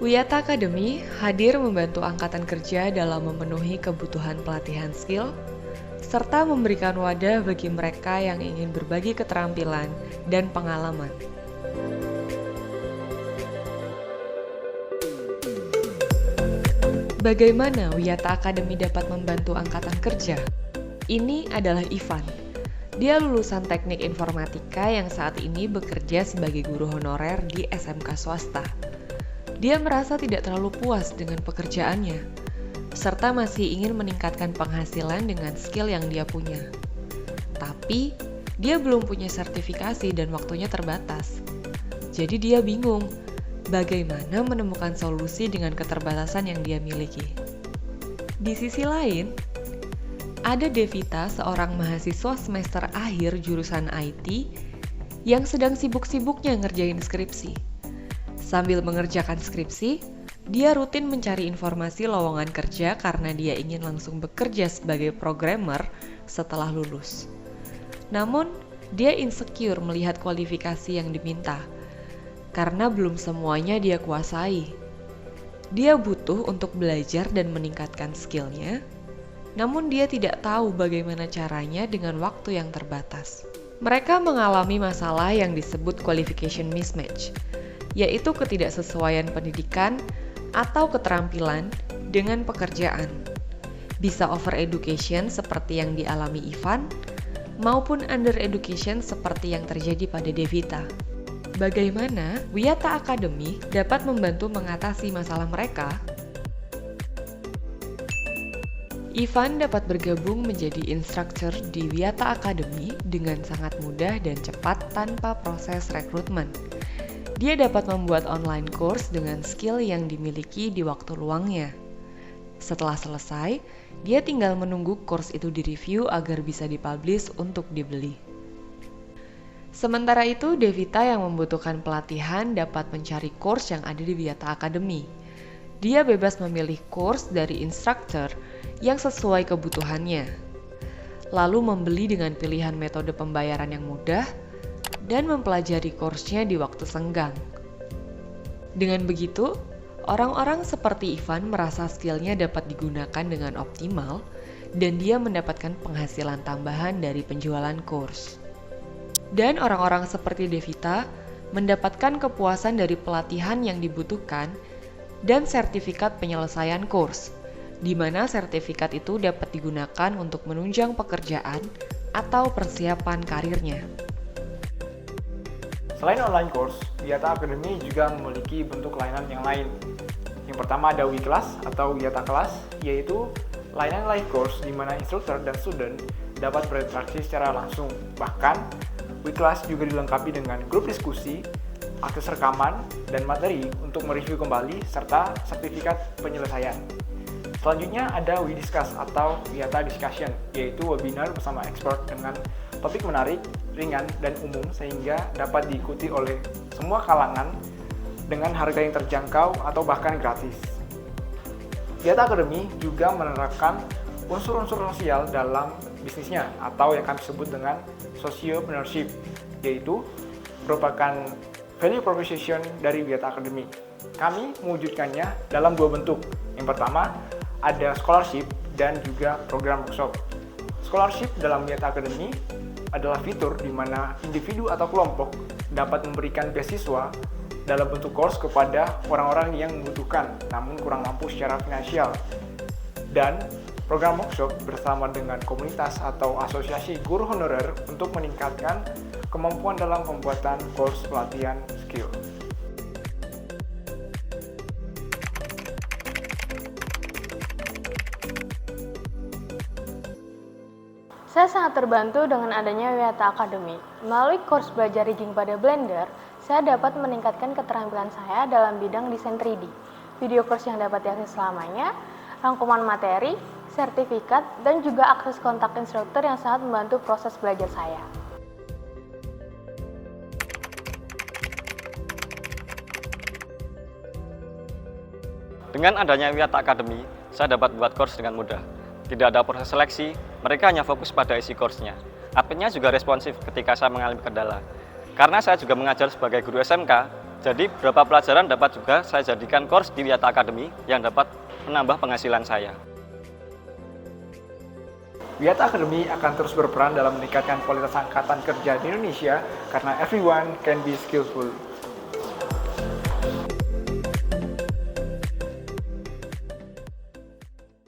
Wiyata Academy hadir membantu angkatan kerja dalam memenuhi kebutuhan pelatihan skill, serta memberikan wadah bagi mereka yang ingin berbagi keterampilan dan pengalaman. Bagaimana Wiyata Academy dapat membantu angkatan kerja? Ini adalah Ivan. Dia lulusan teknik informatika yang saat ini bekerja sebagai guru honorer di SMK swasta. Dia merasa tidak terlalu puas dengan pekerjaannya, serta masih ingin meningkatkan penghasilan dengan skill yang dia punya. Tapi, dia belum punya sertifikasi dan waktunya terbatas. Jadi dia bingung, bagaimana menemukan solusi dengan keterbatasan yang dia miliki. Di sisi lain, ada Devita, seorang mahasiswa semester akhir jurusan IT yang sedang sibuk-sibuknya ngerjain skripsi. Sambil mengerjakan skripsi, dia rutin mencari informasi lowongan kerja karena dia ingin langsung bekerja sebagai programmer setelah lulus. Namun, dia insecure melihat kualifikasi yang diminta, karena belum semuanya dia kuasai. Dia butuh untuk belajar dan meningkatkan skillnya, namun dia tidak tahu bagaimana caranya dengan waktu yang terbatas. Mereka mengalami masalah yang disebut qualification mismatch, yaitu ketidaksesuaian pendidikan atau keterampilan dengan pekerjaan. Bisa over education seperti yang dialami Ivan, maupun under education seperti yang terjadi pada Devita. Bagaimana Wiyata Academy dapat membantu mengatasi masalah mereka? Ivan dapat bergabung menjadi instruktur di Wiyata Academy dengan sangat mudah dan cepat tanpa proses rekrutmen. Dia dapat membuat online course dengan skill yang dimiliki di waktu luangnya. Setelah selesai, dia tinggal menunggu course itu direview agar bisa dipublish untuk dibeli. Sementara itu, Devita yang membutuhkan pelatihan dapat mencari course yang ada di Wiyata Academy. Dia bebas memilih course dari instruktur yang sesuai kebutuhannya, lalu membeli dengan pilihan metode pembayaran yang mudah, dan mempelajari course-nya di waktu senggang. Dengan begitu, orang-orang seperti Ivan merasa skill-nya dapat digunakan dengan optimal dan dia mendapatkan penghasilan tambahan dari penjualan course. Dan orang-orang seperti Devita mendapatkan kepuasan dari pelatihan yang dibutuhkan dan sertifikat penyelesaian course, di mana sertifikat itu dapat digunakan untuk menunjang pekerjaan atau persiapan karirnya. Selain online course, Wiyata Academy juga memiliki bentuk layanan yang lain. Yang pertama ada WeClass atau Wiyata Kelas, yaitu layanan live course di mana instruktur dan student dapat berinteraksi secara langsung. Bahkan, WeClass juga dilengkapi dengan grup diskusi, akses rekaman, dan materi untuk mereview kembali, serta sertifikat penyelesaian. Selanjutnya ada WeDiscuss atau Wiyata Discussion, yaitu webinar bersama expert dengan topik menarik, ringan, dan umum sehingga dapat diikuti oleh semua kalangan dengan harga yang terjangkau atau bahkan gratis. Wiyata Academy juga menerapkan unsur-unsur sosial dalam bisnisnya atau yang kami sebut dengan sociopreneurship, yaitu merupakan value proposition dari Wiyata Academy. Kami mewujudkannya dalam dua bentuk. Yang pertama, ada scholarship dan juga program workshop. Scholarship dalam Wiyata Academy adalah fitur di mana individu atau kelompok dapat memberikan beasiswa dalam bentuk course kepada orang-orang yang membutuhkan namun kurang mampu secara finansial. Dan program workshop bersama dengan komunitas atau asosiasi guru honorer untuk meningkatkan kemampuan dalam pembuatan course pelatihan skill. Saya sangat terbantu dengan adanya Wiyata Academy. Melalui course belajar rigging pada Blender, saya dapat meningkatkan keterampilan saya dalam bidang desain 3D. Video course yang dapat diakses selamanya, rangkuman materi, sertifikat, dan juga akses kontak instruktur yang sangat membantu proses belajar saya. Dengan adanya Wiyata Academy, saya dapat buat course dengan mudah. Tidak ada proses seleksi, mereka hanya fokus pada isi course-nya. Adminnya juga responsif ketika saya mengalami kendala. Karena saya juga mengajar sebagai guru SMK, Jadi beberapa pelajaran dapat juga saya jadikan course di Wiyata Academy yang dapat menambah penghasilan saya. Wiyata Academy akan terus berperan dalam meningkatkan kualitas angkatan kerja di Indonesia karena everyone can be skillful.